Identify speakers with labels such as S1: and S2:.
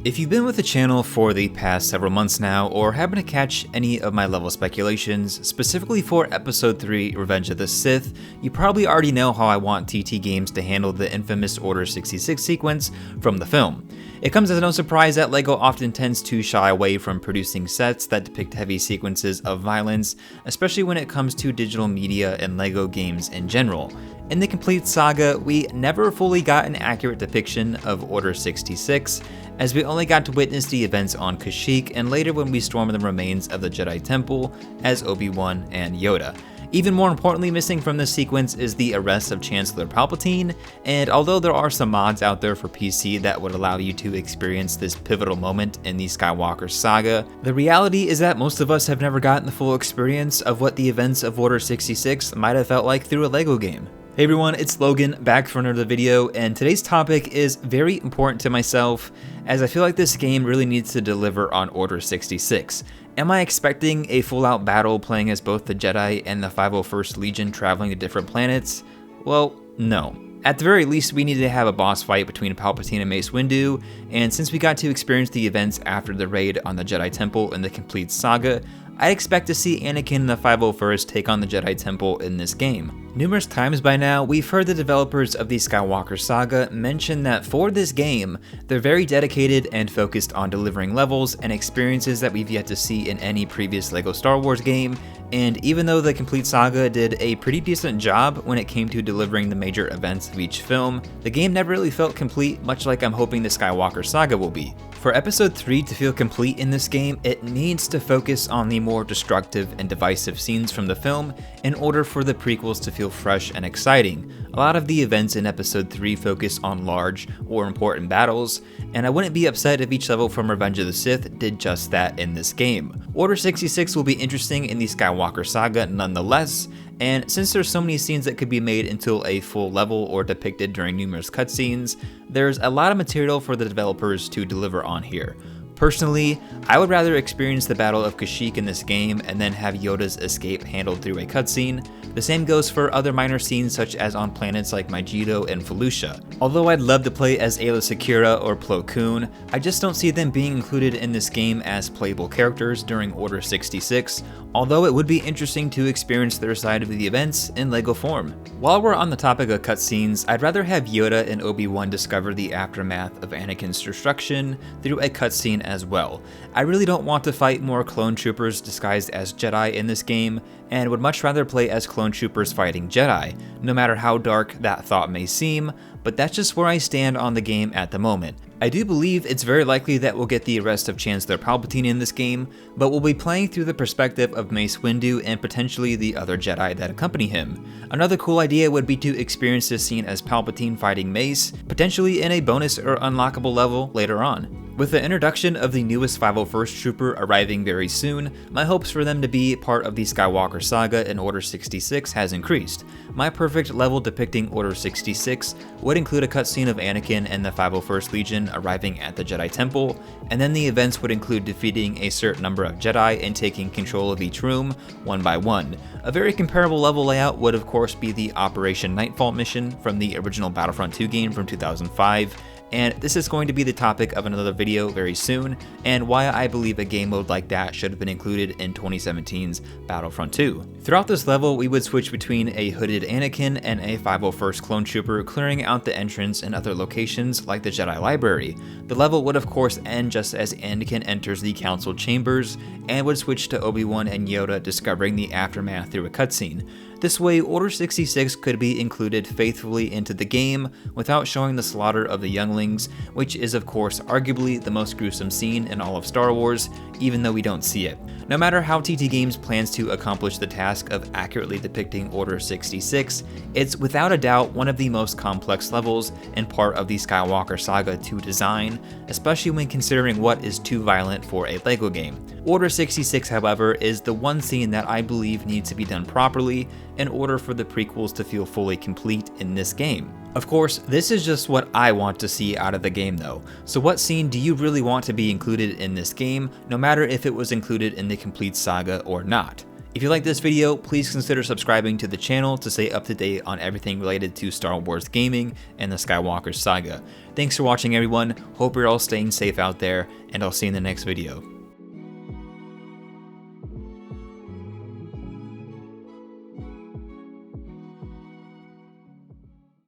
S1: If you've been with the channel for the past several months now, or happen to catch any of my level speculations, specifically for Episode 3 Revenge of the Sith, you probably already know how I want TT Games to handle the infamous Order 66 sequence from the film. It comes as no surprise that LEGO often tends to shy away from producing sets that depict heavy sequences of violence, especially when it comes to digital media and LEGO games in general. In the Complete Saga, we never fully got an accurate depiction of Order 66, as we only got to witness the events on Kashyyyk and later when we stormed the remains of the Jedi Temple as Obi-Wan and Yoda. Even more importantly, missing from this sequence is the arrest of Chancellor Palpatine, and although there are some mods out there for PC that would allow you to experience this pivotal moment in the Skywalker Saga, the reality is that most of us have never gotten the full experience of what the events of Order 66 might have felt like through a LEGO game. Hey everyone, it's Logan, back for another video, and today's topic is very important to myself, as I feel like this game really needs to deliver on Order 66. Am I expecting a full-out battle playing as both the Jedi and the 501st Legion traveling to different planets? Well, no. At the very least, we needed to have a boss fight between Palpatine and Mace Windu, and since we got to experience the events after the raid on the Jedi Temple in the Complete Saga, I'd expect to see Anakin and the 501st take on the Jedi Temple in this game. Numerous times by now, we've heard the developers of the Skywalker Saga mention that for this game, they're very dedicated and focused on delivering levels and experiences that we've yet to see in any previous LEGO Star Wars game, and even though the Complete Saga did a pretty decent job when it came to delivering the major events of each film, the game never really felt complete, much like I'm hoping the Skywalker Saga will be. For Episode 3 to feel complete in this game, it needs to focus on the more destructive and divisive scenes from the film in order for the prequels to feel fresh and exciting. A lot of the events in Episode 3 focus on large or important battles, and I wouldn't be upset if each level from Revenge of the Sith did just that in this game. Order 66 will be interesting in the Skywalker Saga nonetheless, and since there's so many scenes that could be made into a full level or depicted during numerous cutscenes, there's a lot of material for the developers to deliver on here. Personally, I would rather experience the Battle of Kashyyyk in this game and then have Yoda's escape handled through a cutscene. The same goes for other minor scenes such as on planets like Megiddo and Felucia. Although I'd love to play as Aayla Secura or Plo Koon, I just don't see them being included in this game as playable characters during Order 66, although it would be interesting to experience their side of the events in LEGO form. While we're on the topic of cutscenes, I'd rather have Yoda and Obi-Wan discover the aftermath of Anakin's destruction through a cutscene as well. I really don't want to fight more clone troopers disguised as Jedi in this game, and would much rather play as clone troopers fighting Jedi, no matter how dark that thought may seem, but that's just where I stand on the game at the moment. I do believe it's very likely that we'll get the arrest of Chancellor Palpatine in this game, but we'll be playing through the perspective of Mace Windu and potentially the other Jedi that accompany him. Another cool idea would be to experience this scene as Palpatine fighting Mace, potentially in a bonus or unlockable level later on. With the introduction of the newest 501st Trooper arriving very soon, my hopes for them to be part of the Skywalker Saga in Order 66 has increased. My perfect level depicting Order 66 would include a cutscene of Anakin and the 501st Legion arriving at the Jedi Temple, and then the events would include defeating a certain number of Jedi and taking control of each room one by one. A very comparable level layout would of course be the Operation Nightfall mission from the original Battlefront 2 game from 2005, and this is going to be the topic of another video very soon, and why I believe a game mode like that should have been included in 2017's Battlefront 2. Throughout this level, we would switch between a hooded Anakin and a 501st clone trooper clearing out the entrance and other locations like the Jedi Library. The level would of course end just as Anakin enters the Council Chambers, and would switch to Obi-Wan and Yoda discovering the aftermath through a cutscene. This way, Order 66 could be included faithfully into the game without showing the slaughter of the younglings, which is of course arguably the most gruesome scene in all of Star Wars, even though we don't see it. No matter how TT Games plans to accomplish the task of accurately depicting Order 66, it's without a doubt one of the most complex levels and part of the Skywalker Saga to design, especially when considering what is too violent for a LEGO game. Order 66, however, is the one scene that I believe needs to be done properly in order for the prequels to feel fully complete in this game. Of course, this is just what I want to see out of the game though, so what scene do you really want to be included in this game, no matter if it was included in the Complete Saga or not? If you like this video, please consider subscribing to the channel to stay up to date on everything related to Star Wars gaming and the Skywalker Saga. Thanks for watching everyone, hope you're all staying safe out there, and I'll see you in the next video.